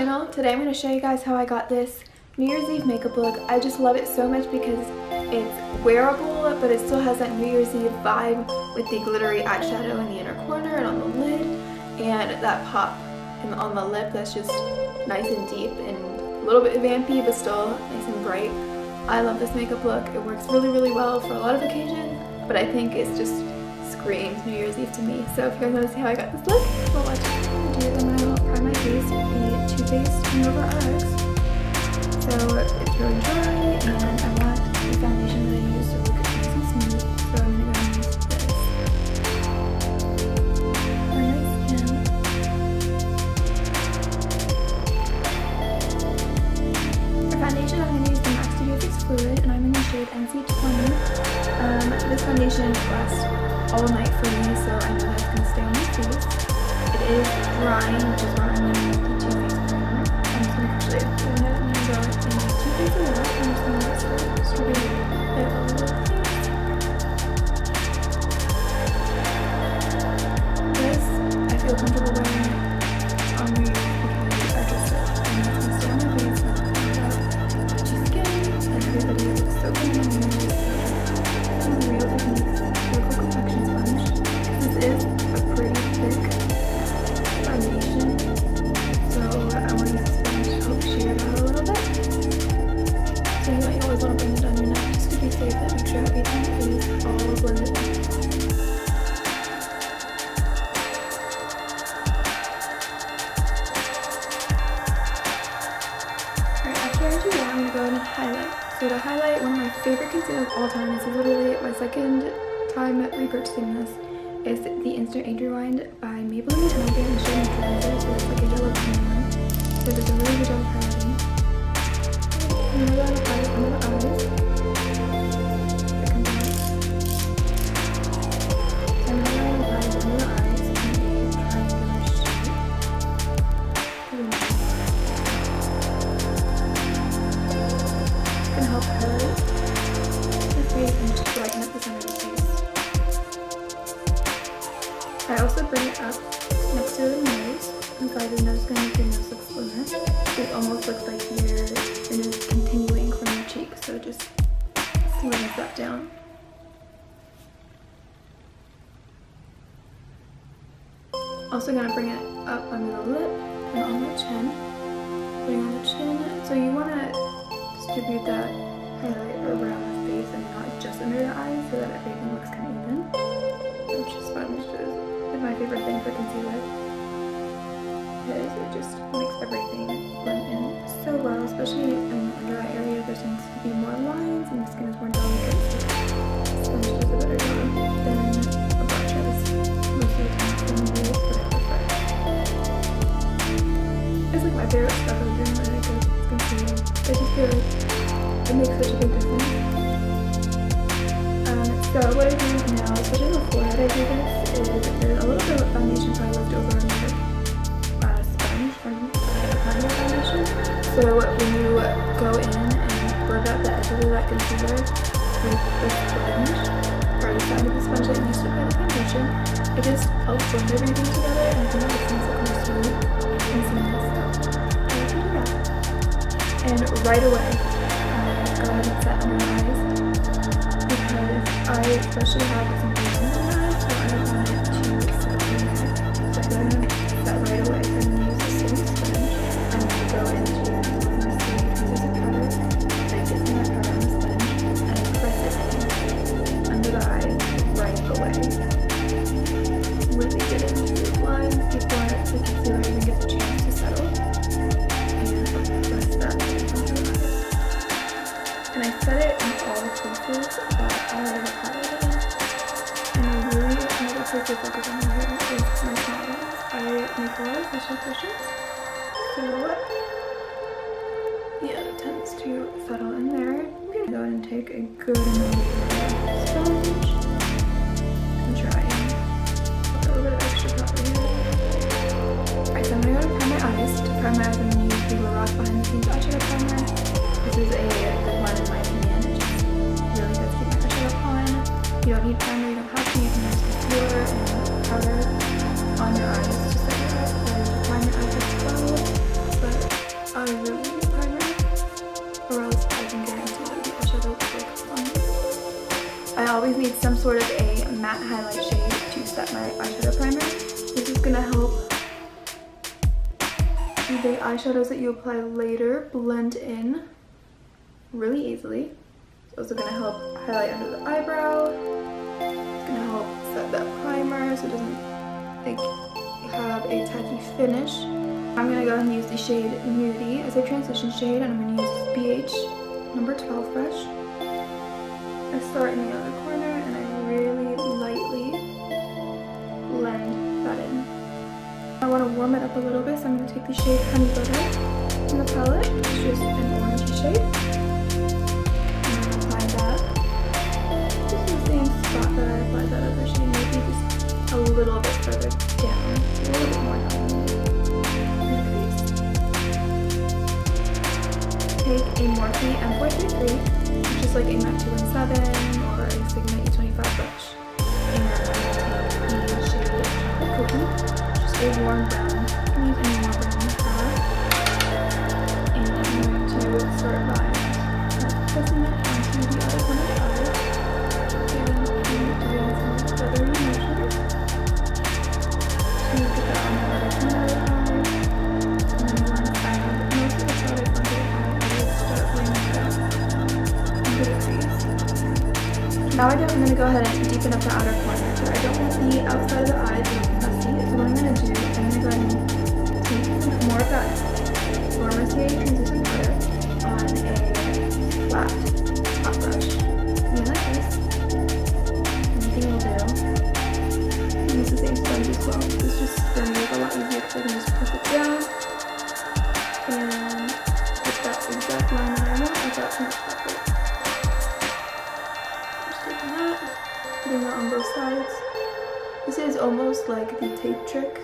channel. Today I'm going to show you guys how I got this New Year's Eve makeup look. I just love it so much because it's wearable, but it still has that New Year's Eve vibe with the glittery eyeshadow in the inner corner and on the lid, and that pop on the lip that's just nice and deep and a little bit vampy but still nice and bright. I love this makeup look. It works really well for a lot of occasions, but I think it's just screams New Year's Eve to me. So if you guys want to see how I got this look, well, watch it. I'm going to prime my face with the Too Faced Hangover RX. So it's really dry, and I want the foundation that I use to look nice and smooth. So I'm going to go and use this for my skin. For foundation, I'm going to use the MAC Studio Fix Fluid, and I'm in the shade NC20. This foundation lasts all night for me, so I know that it's going to stay on my face. It is drying, which is why I'm going to use the Too Faced primer. I'm just going to actually go ahead and go in the Too Faced a lot. I'm just going to start it all over the face. This, I feel comfortable wearing it on New Year's because I trust it. And it's going to stay on my face and I'm going to about itchy skin, and everybody looks so good on New Year's. This is real techniques. Complexion sponge. This is a pretty thick foundation, so I want to use a sponge to help sheer it out a little bit. So you always want to bring it on your neck just to be safe, and make sure everything is all blended in. Alright, after I do that, I'm going to go ahead and highlight. So to highlight, one of my favorite concealers of all time, this is literally my second time repurchasing this, is the Instant Age Rewind by Mayballine, and I'll be able to show you the so it's like a yellow one. So it does a really good job of highlighting. I'm going to go ahead and apply it under the eyes. It comes out. So I'm going to go ahead and apply it under the eyes in a triangular shape. It's going to help highlight the face and just brighten up the center of the face. I also bring it up next to the nose, inside the nose, going to make your nose look slimmer. It almost looks like your nose is continuing from your cheek, so just slims that down. Also going to bring it up under the lip and on the chin. Putting on the chin, so you want to distribute that highlight around the face and not just under the eyes, so that everything looks kind of even. Which is fun, which is my favorite thing for concealer, because it just makes everything blend in so well, especially in the under eye area. There tends to be more lines and the skin is more delicate, so sponge does a better job than a brush does most of the time when you use, but I prefer it. It's like my favorite stuff I'm doing when I go concealer. I just feel like it makes such a big difference. So what I do now, especially on the forehead, I do this, is there's a little bit of foundation probably left over on your sponge from applying the foundation. So when you go in and work out the edges of that concealer with the sponge, or the side of the sponge that you used to apply the foundation, it just helps blend everything together and it makes things look more smooth and seamless. So I like to do that. And right away, go ahead and set under my eyes. I especially have some pigment in my eyes, so I don't want it to set in there. So I'm going to set right away. So I'm going to use the same sponge. I'm going to go into the same pieces of powder. I get some of that powder on the sponge and I press it in under the eyes right away. Really get into the lines before the concealer even gets a chance to settle. And press that under the eyes. And I set it in all the places that I have highlighted, and I really another place to focus on my hair is my small ones. I make a lot of facial brushes, so yeah, it tends to settle in there. I'm gonna go ahead and take a good amount of sponge and try and put a little bit of extra powder here. Alright, so I'm gonna go and prime my eyes. To prime my eyes, I'm gonna use the Lorac Behind the Scenes Eyeshadow Primer. This is a good one in my opinion. It just really does keep my eyeshadow on. You don't need primer, you don't have to. You can use concealer and powder on your eyes to set your eyes, prime your eyes as well. But I always need some sort of a matte highlight shade to set my eyeshadow primer. This is gonna help the eyeshadows that you apply later blend in really easily. It's also gonna help highlight under the eyebrow. It's gonna help set that primer so it doesn't have a tacky finish. I'm gonna go ahead and use the shade Nudie as a transition shade, and I'm gonna use this BH number 12 brush. I start in the outer corner and I really lightly blend that in. I want to warm it up a little bit, so I'm going to take the shade Honey Butter in the palette. It's just an orangey shade. I'm going to apply that just in the same spot that I applied that other shade, maybe just a little bit further down, a little bit more down in the crease. Take a Morphe M433, which is like a MAC 217 or a Sigma E25 brush, and I'm going to take the shade Chocolate Cookie, just a warm brown. You can use any warm brown you have, and I'm going to start by pressing it onto the other one of the eye, and doing some feathery motions to get that on the other corner of the eye. And then once I have most of the product onto the eye, start laying it down into the crease. Now I'm going to go ahead and deepen up the outer corner, but I don't want the outside of the eye to look messy. So what I'm going to do is I'm going to go ahead and take more of that mercier transition powder on a flat hot brush. Something like this. Anything will do. And use the same sponge as well. This is just going to make it a lot easier because I can just press it down and get that exact line that I want without too much effort. Just taking that, putting that on both sides. This is almost like the tape trick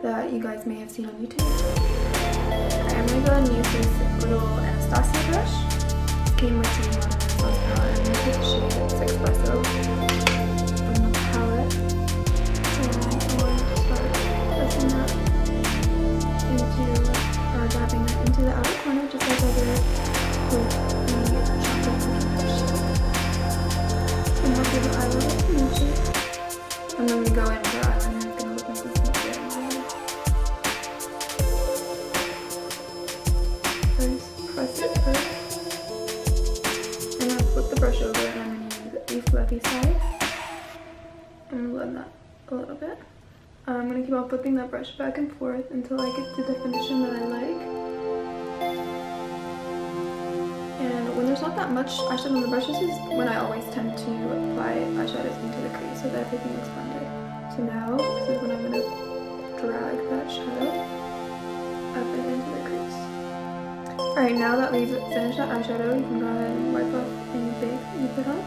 that you guys may have seen on YouTube. Alright, I'm going to go ahead and use this little Anastasia brush. This came with the Renaissance palette, and I'm going to take the shade Espresso from the palette. And I'm going to start pressing that into, or dabbing that into the outer corner, just like I did with the chocolate cookie brush. And I'll give the eye a little motion. And then we go into the eyeliner, it's going to look like this right now. First, press it first. And then flip the brush over, and I'm going to use the fluffy side. And blend that a little bit. I'm going to keep on flipping that brush back and forth until I get the definition that I like. And when there's not that much eyeshadow on the brush, this is when I always tend to apply eyeshadows into the crease so that everything looks blended. So now, this is when I'm going to drag that shadow up and into the crease. Alright, now that we've finished that eyeshadow, you can go ahead and wipe off any big you put on.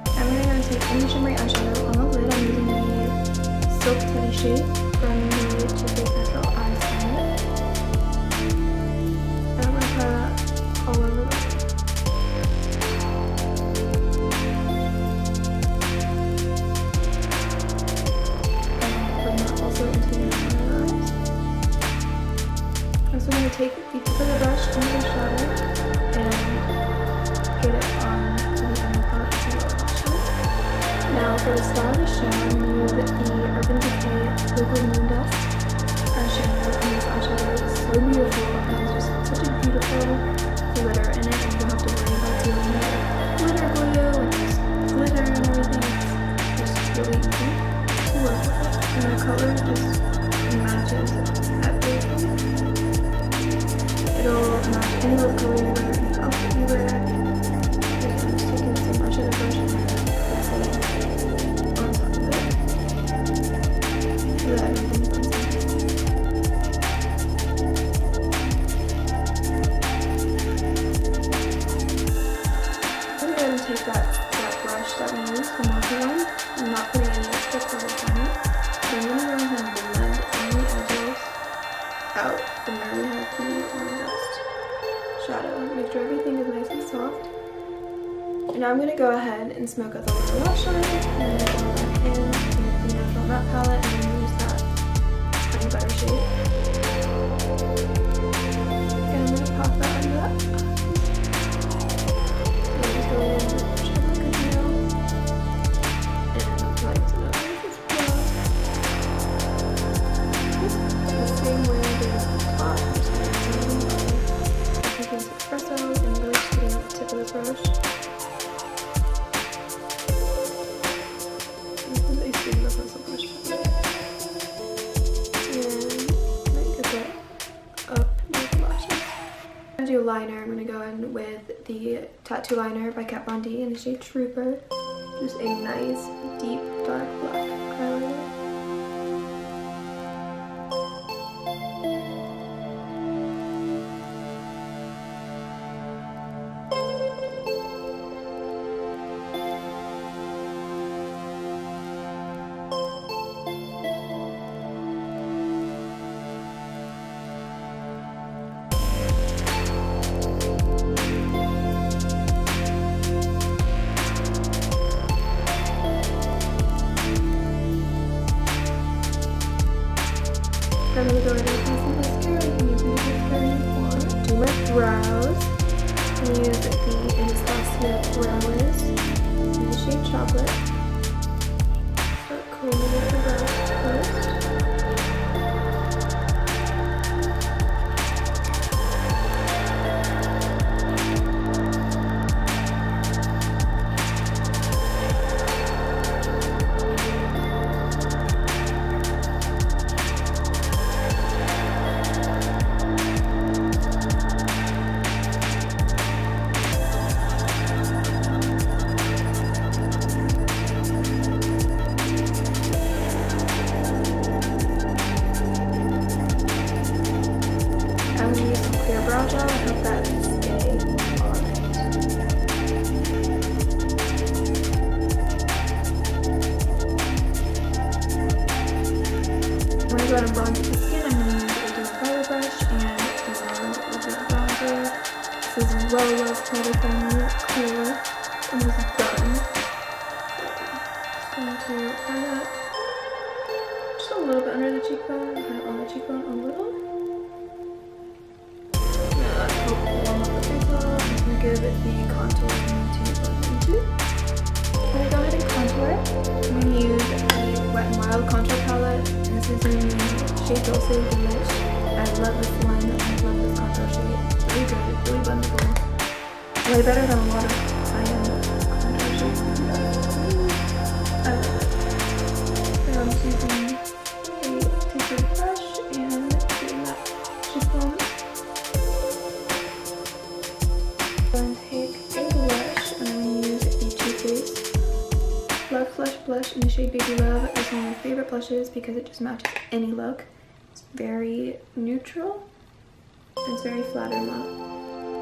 I'm going to take any shimmery eyeshadow on the lid. I'm using the Silk Teddy shade from the Too Faced Natural Eyes palette. And I'm going to apply that all over the lid. Take the tip of the brush into the shadow and get it on to the end part of the lashes. Now for the star of the show, I'm going to use the Urban Decay Liquid Moon Dust eyeshadow, and this eyeshadow is so beautiful and it's just such a beautiful glitter in it, and you don't have to worry about dealing with glitter glue and just glitter and everything. It's just really easy to work with it, and the color just matches everything. It'll match any of the colors you wear, any outfit you wear. You can just take in some eyeshadow brush and press it on top of it so that everything blends in. I'm going to go ahead and take that brush that we used, the Morphe one. I'm not putting any extra colors on it. So I'm going to go ahead and blend any edges out from where we have the dust shadow. Make sure everything is nice and soft. And now I'm going to go ahead and smoke out the lower lash line, and then go back in with the natural matte palette and then use that Honey Butter shade. And I'm going to pop that under that. So just go in with the shadow. the tattoo liner by Kat Von D in the shade Trooper. Just a nice, deep, dark black highlighter. I'm going to go ahead and use some mascara. You can use any mascara you want. Do my brows. I use the Anastasia Brow Wiz in the shade Chocolate. Start combing with the brows first. I'm going to use some clear brow gel. I hope that stay on it. I'm going to go ahead and bronze the skin. I'm going to use a Dolce brush and the Laguna bronzer. This is Well Love Product by me, clear, and this is done. Just going to apply that just a little bit under the cheekbone, kind of on the cheekbone a little. Give it the contour I need to blend into. I'm going to go ahead and contour. I'm going to use a Wet n Wild contour palette. And this is in the shade Dolce, leche. I love this one. I love this contour shade. It's really good. It's really blendable. Way better than a lot of high-end contour shades. I love it. So I'm just using a tapered brush and doing that cheekbone. I'm going to take a blush and I'm going to use the Too Faced Love Flush Blush in the shade Baby Love. It's one of my favorite blushes because it just matches any look. It's very neutral and it's very flat and matte.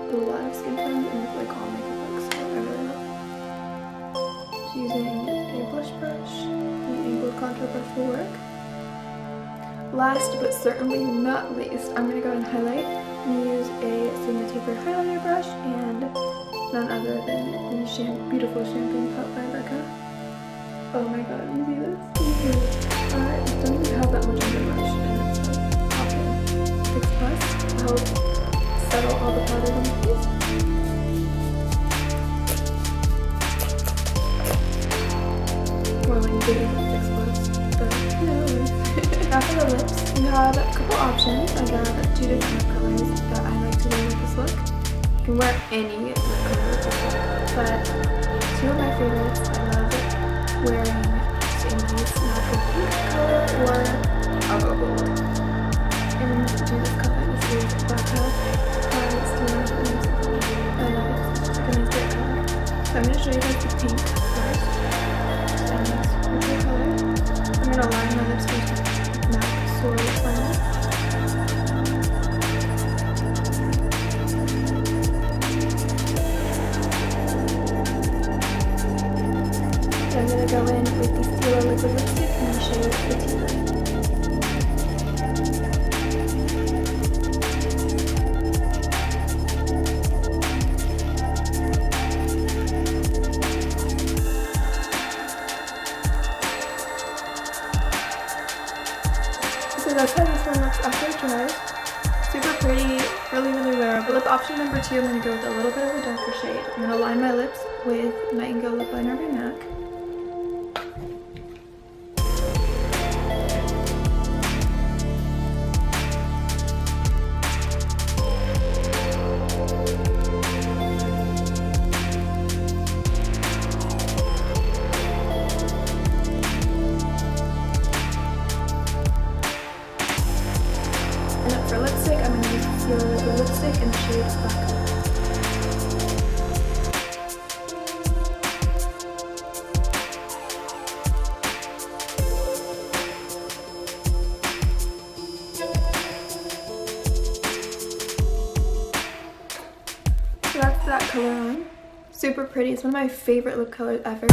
A lot of skin tone and with like all makeup looks, so I really love. Just using a blush brush, the angled contour brush will work. Last but certainly not least, I'm going to go and highlight. I'm going to use a Sigma Tapered highlighter brush and none other than the beautiful Champagne Pop by Becca. Oh my god, you see this? I don't even have that much underbrush and it's like popping. 6 Plus to help settle all the powder on the face. More like big 6 Plus, but no. After the lips, you have a couple options. I got 2 different lip colors that I like to wear with this look. You can wear any lip color with this look, but 2 of my favorites, I love wearing just a nice natural pink color or I'll go gold. And do this color, this is bacca by stila. I love it, it's just like a nice bright color. So I'm going to show you guys the pink first. Just a nice purple color. I'm going to line my lips with matte sword liner. So I'm going to go in with the Stila liquid lipstick in the shade Patina. So that's how this one looks after it dries. Super pretty, really wearable. Lip option number 2, I'm going to go with a little bit of a darker shade. I'm going to line my lips with Nightingale lip liner by MAC. And for lipstick, I'm going to use Stila liquid lipstick in the shade Bacca. super pretty. It's one of my favorite lip colors ever.